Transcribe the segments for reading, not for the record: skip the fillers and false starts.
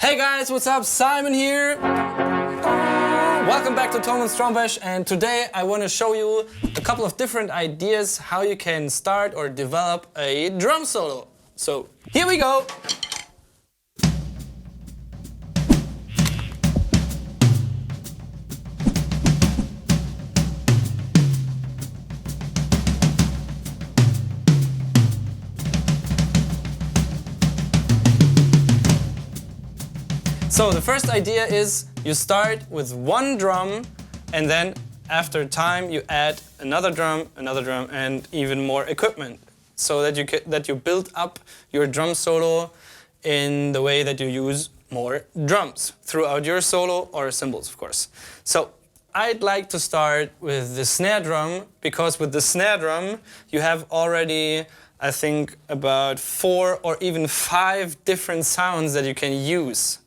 Hey guys, what's up? Simon here. Welcome back to Thomann Strombash, and today I want to show you a couple of different ideas how you can start or develop a drum solo. So here we go. So the first idea is you start with one drum, and then after time you add another drum, and even more equipment, so that you build up your drum solo in the way that you use more drums throughout your solo, or cymbals of course. So I'd like to start with the snare drum, because with the snare drum you have already, I think, about 4 or even 5 different sounds that you can use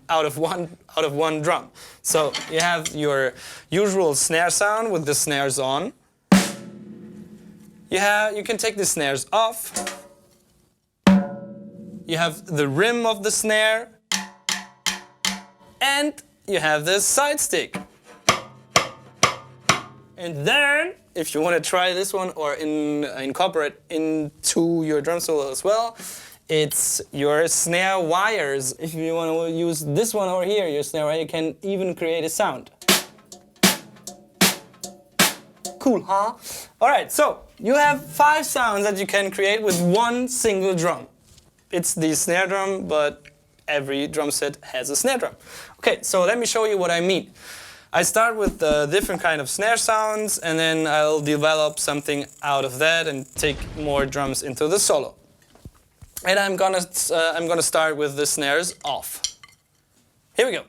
out of one drum. So you have your usual snare sound with the snares on. You can take the snares off. You have the rim of the snare, and you have the side stick. And then, if you want to try this one or incorporate into your drum solo as well, it's your snare wires. If you want to use this one over here, your snare wire, you can even create a sound. Cool, huh? Alright, so you have 5 sounds that you can create with one single drum. It's the snare drum, but every drum set has a snare drum. Okay, so let me show you what I mean. I start with different kind of snare sounds, and then I'll develop something out of that and take more drums into the solo. And I'm gonna start with the snares off. Here we go.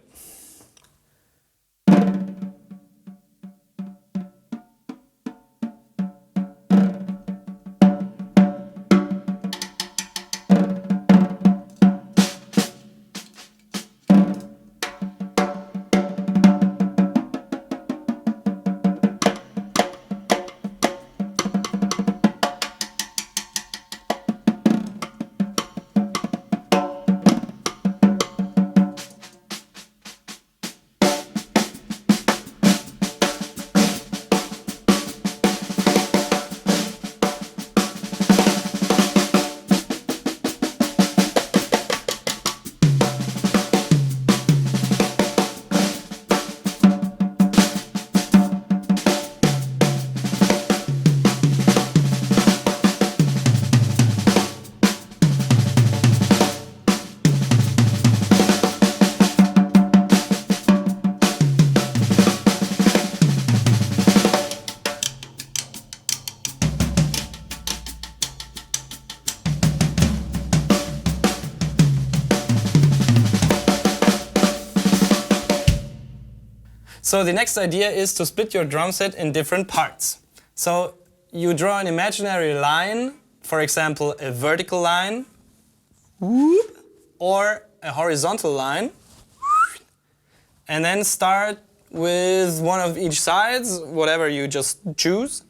So the next idea is to split your drum set in different parts. So you draw an imaginary line, for example a vertical line, or a horizontal line, and then start with one of each sides, whatever you just choose,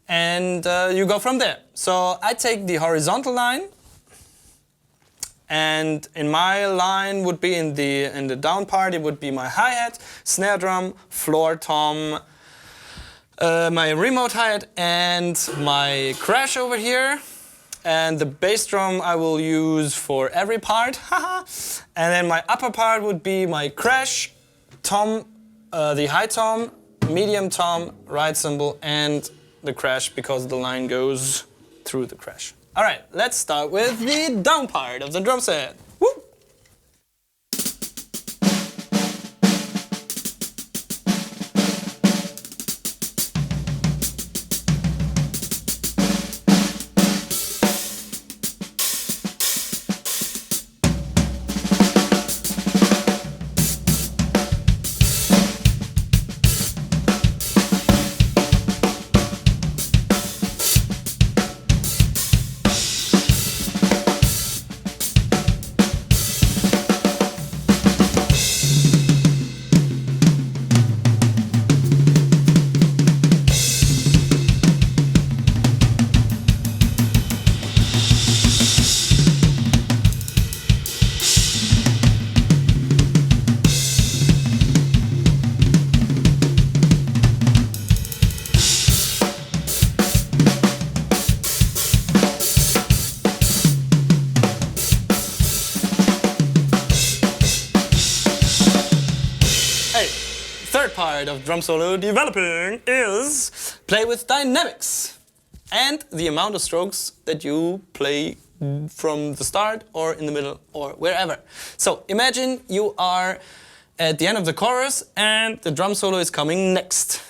and you go from there. So I take the horizontal line, and in my line would be in the down part, it would be my hi-hat, snare drum, floor tom, my remote hi-hat, and my crash over here. And the bass drum I will use for every part. And then my upper part would be my crash, tom, the high tom, medium tom, right cymbal, and the crash, because the line goes through the crash. Alright, let's start with the down part of the drum set. Woo! third part of drum solo developing is play with dynamics and the amount of strokes that you play from the start or in the middle or wherever. So imagine you are at the end of the chorus and the drum solo is coming next.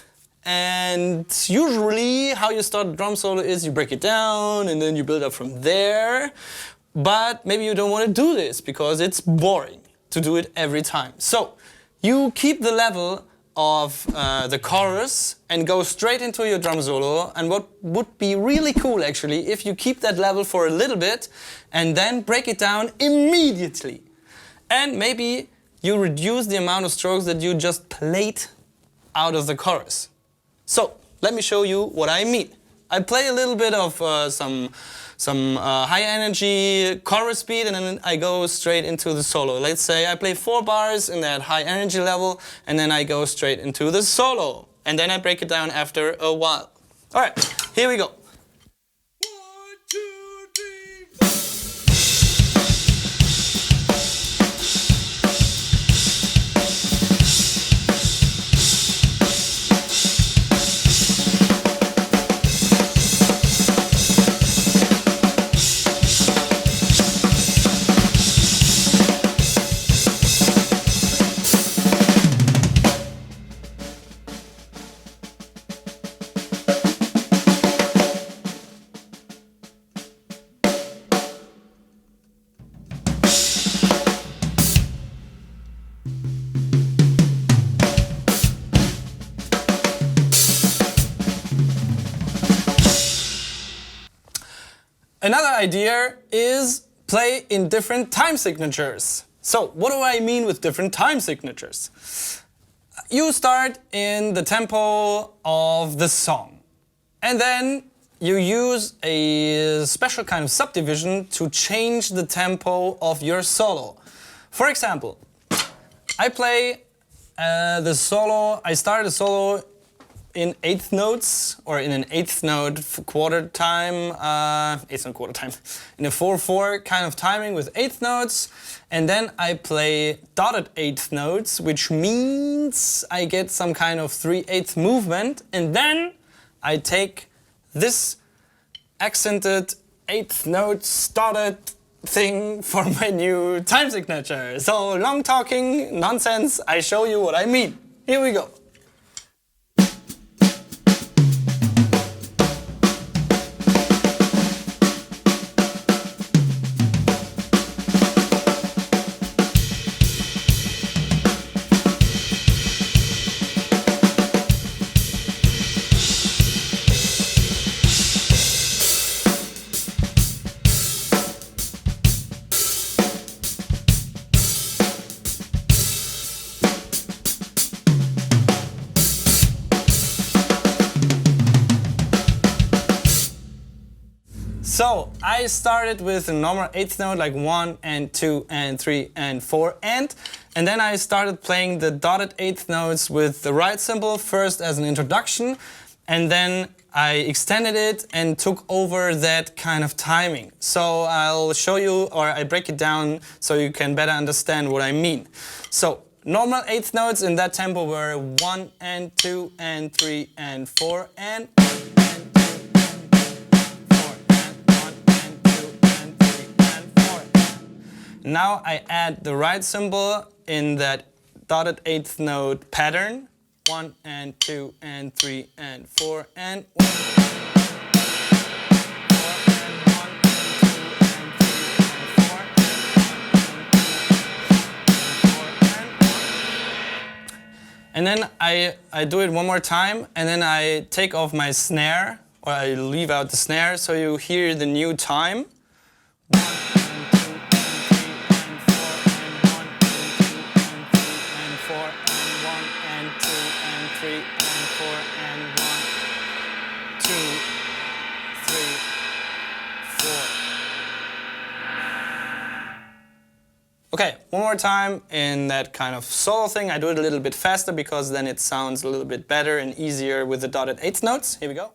And usually how you start a drum solo is you break it down and then you build up from there. But maybe you don't want to do this because it's boring to do it every time. So you keep the level of the chorus and go straight into your drum solo. And what would be really cool actually if you keep that level for a little bit and then break it down immediately. And maybe you reduce the amount of strokes that you just played out of the chorus. So let me show you what I mean. I play a little bit of some high energy chorus beat and then I go straight into the solo. Let's say I play 4 bars in that high energy level and then I go straight into the solo. And then I break it down after a while. Alright, here we go. Another idea is play in different time signatures. So what do I mean with different time signatures? You start in the tempo of the song and then you use a special kind of subdivision to change the tempo of your solo. For example, I play the solo, I start a solo in 8th notes, or in an 8th note quarter time, 8th note quarter time, in a 4/4 kind of timing with 8th notes, and then I play dotted 8th notes, which means I get some kind of 3/8 movement, and then I take this accented 8th note dotted thing for my new time signature. So long talking nonsense, I show you what I mean. Here we go. So I started with a normal 8th note, like 1 and 2 and 3 and 4 and then I started playing the dotted 8th notes with the right symbol first as an introduction, and then I extended it and took over that kind of timing. So I'll show you, or I break it down so you can better understand what I mean. So normal 8th notes in that tempo were 1 and 2 and 3 and 4 and 1 and 2 and 4 and 1 and 2 and 3 and 4. Now I add the right symbol in that dotted 8th note pattern. 1 and 2 and 3 and 4 and 1. And then I do it one more time, and then I take off my snare, or I leave out the snare, so you hear the new time. 1 and 2 and 3 and 4 and 1 and 2 and 3 and 4 and 1 and 2 and 3 and 4 and 1, 2, 3, 4. Okay, one more time in that kind of solo thing. I do it a little bit faster because then it sounds a little bit better and easier with the dotted 8th notes. Here we go.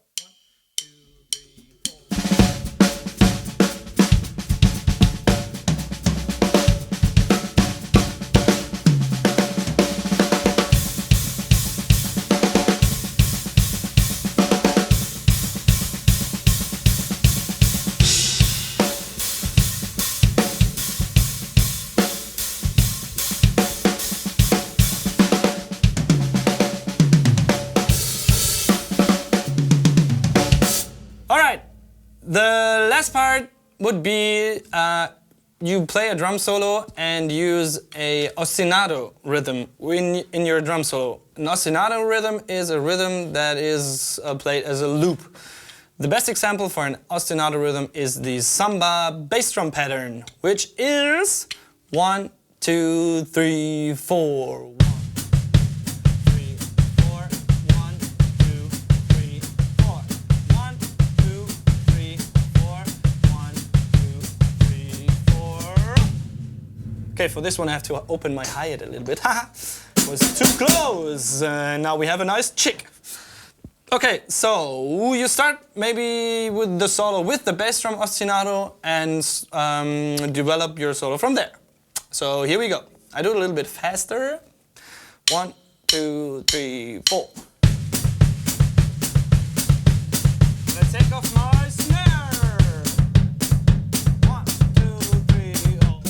The last part would be you play a drum solo and use a ostinato rhythm in your drum solo. An ostinato rhythm is a rhythm that is played as a loop. The best example for an ostinato rhythm is the samba bass drum pattern, which is 1, 2, 3, 4. 1, 3, 4. 1, 2, 3, 4. 1, 2, 3, 4. 1, 2, 3, 4. Okay, for this one I have to open my hi-hat a little bit. Haha, was too close. Now we have a nice chick. Okay, so you start maybe with the solo with the bass drum ostinato and develop your solo from there. So here we go. I do it a little bit faster. 1, 2, 3, 4. Let's take off my snare. 1, 2, 3, oh.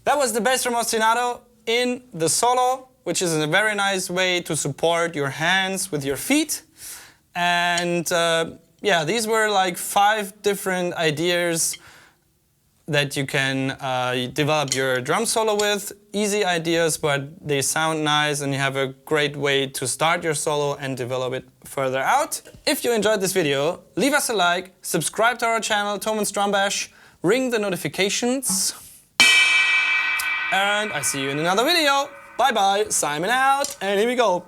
That was the bass drum ostinato in the solo, which is a very nice way to support your hands with your feet. And yeah, these were like 5 different ideas that you can develop your drum solo with. Easy ideas, but they sound nice and you have a great way to start your solo and develop it further out. If you enjoyed this video, leave us a like, subscribe to our channel, Thomann's Drum Bash, ring the notifications. And I see you in another video. Bye bye, Simon out, and here we go.